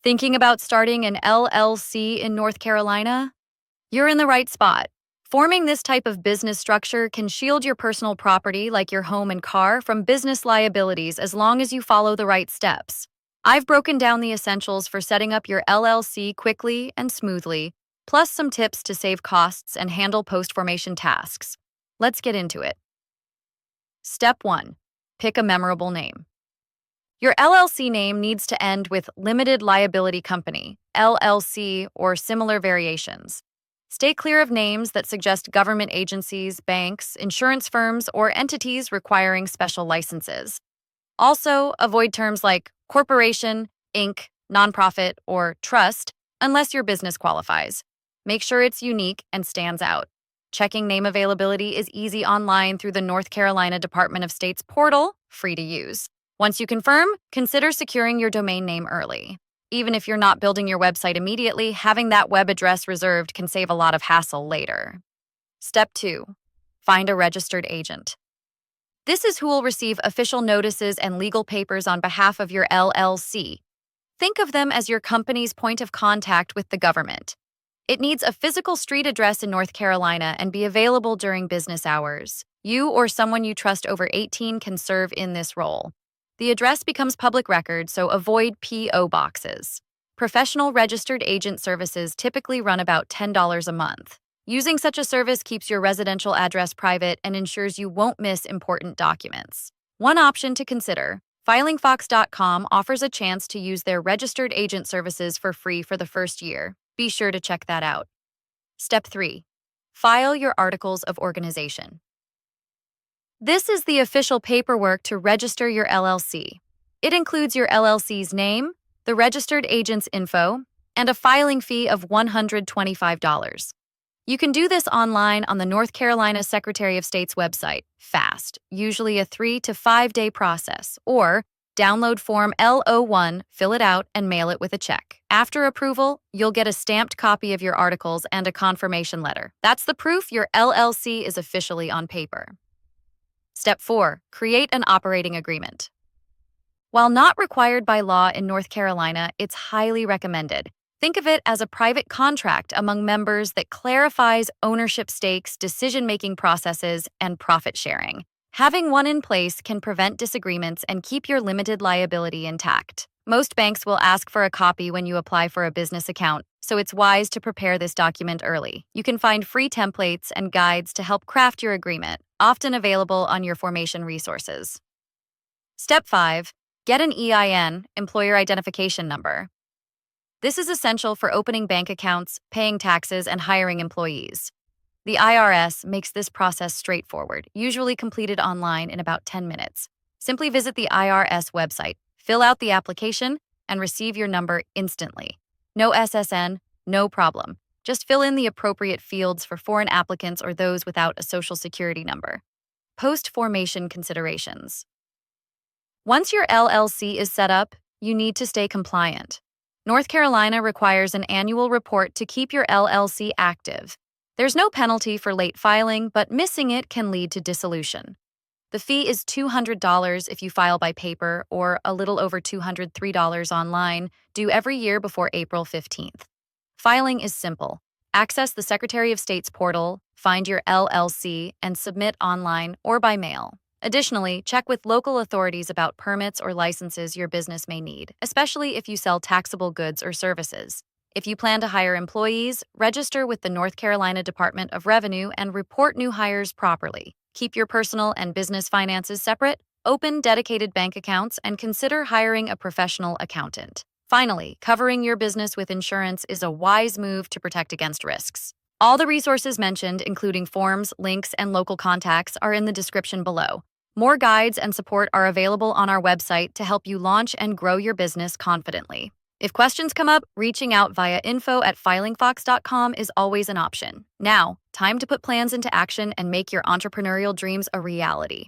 Thinking about starting an LLC in North Carolina? You're in the right spot. Forming this type of business structure can shield your personal property, like your home and car, from business liabilities as long as you follow the right steps. I've broken down the essentials for setting up your LLC quickly and smoothly, plus some tips to save costs and handle post-formation tasks. Let's get into it. Step 1. Pick a memorable name. Your LLC name needs to end with Limited Liability Company, LLC, or similar variations. Stay clear of names that suggest government agencies, banks, insurance firms, or entities requiring special licenses. Also, avoid terms like corporation, Inc., nonprofit, or trust unless your business qualifies. Make sure it's unique and stands out. Checking name availability is easy online through the North Carolina Department of State's portal, free to use. Once you confirm, consider securing your domain name early. Even if you're not building your website immediately, having that web address reserved can save a lot of hassle later. Step 2. Find a registered agent. This is who will receive official notices and legal papers on behalf of your LLC. Think of them as your company's point of contact with the government. It needs a physical street address in North Carolina and be available during business hours. You or someone you trust over 18 can serve in this role. The address becomes public record, so avoid P.O. boxes. Professional registered agent services typically run about $10 a month. Using such a service keeps your residential address private and ensures you won't miss important documents. One option to consider: FilingFox.com offers a chance to use their registered agent services for free for the first year. Be sure to check that out. Step 3. File your articles of organization. This is the official paperwork to register your LLC. It includes your LLC's name, the registered agent's info, and a filing fee of $125. You can do this online on the North Carolina Secretary of State's website, fast, usually a 3 to 5 day process, or download Form L01, fill it out, and mail it with a check. After approval, you'll get a stamped copy of your articles and a confirmation letter. That's the proof your LLC is officially on paper. Step 4. Create an operating agreement. While not required by law in North Carolina, it's highly recommended. Think of it as a private contract among members that clarifies ownership stakes, decision-making processes, and profit sharing. Having one in place can prevent disagreements and keep your limited liability intact. Most banks will ask for a copy when you apply for a business account, so it's wise to prepare this document early. You can find free templates and guides to help craft your agreement, often available on your formation resources. Step 5. Get an EIN, Employer Identification Number. This is essential for opening bank accounts, paying taxes, and hiring employees. The IRS makes this process straightforward, usually completed online in about 10 minutes. Simply visit the IRS website, fill out the application, and receive your number instantly. No SSN, no problem. Just fill in the appropriate fields for foreign applicants or those without a social security number. Post-formation considerations. Once your LLC is set up, you need to stay compliant. North Carolina requires an annual report to keep your LLC active. There's no penalty for late filing, but missing it can lead to dissolution. The fee is $200 if you file by paper, or a little over $203 online, due every year before April 15th. Filing is simple. Access the Secretary of State's portal, find your LLC, and submit online or by mail. Additionally, check with local authorities about permits or licenses your business may need, especially if you sell taxable goods or services. If you plan to hire employees, register with the North Carolina Department of Revenue and report new hires properly. Keep your personal and business finances separate, open dedicated bank accounts, and consider hiring a professional accountant. Finally, covering your business with insurance is a wise move to protect against risks. All the resources mentioned, including forms, links, and local contacts, are in the description below. More guides and support are available on our website to help you launch and grow your business confidently. If questions come up, reaching out via info@filingfox.com is always an option. Now, time to put plans into action and make your entrepreneurial dreams a reality.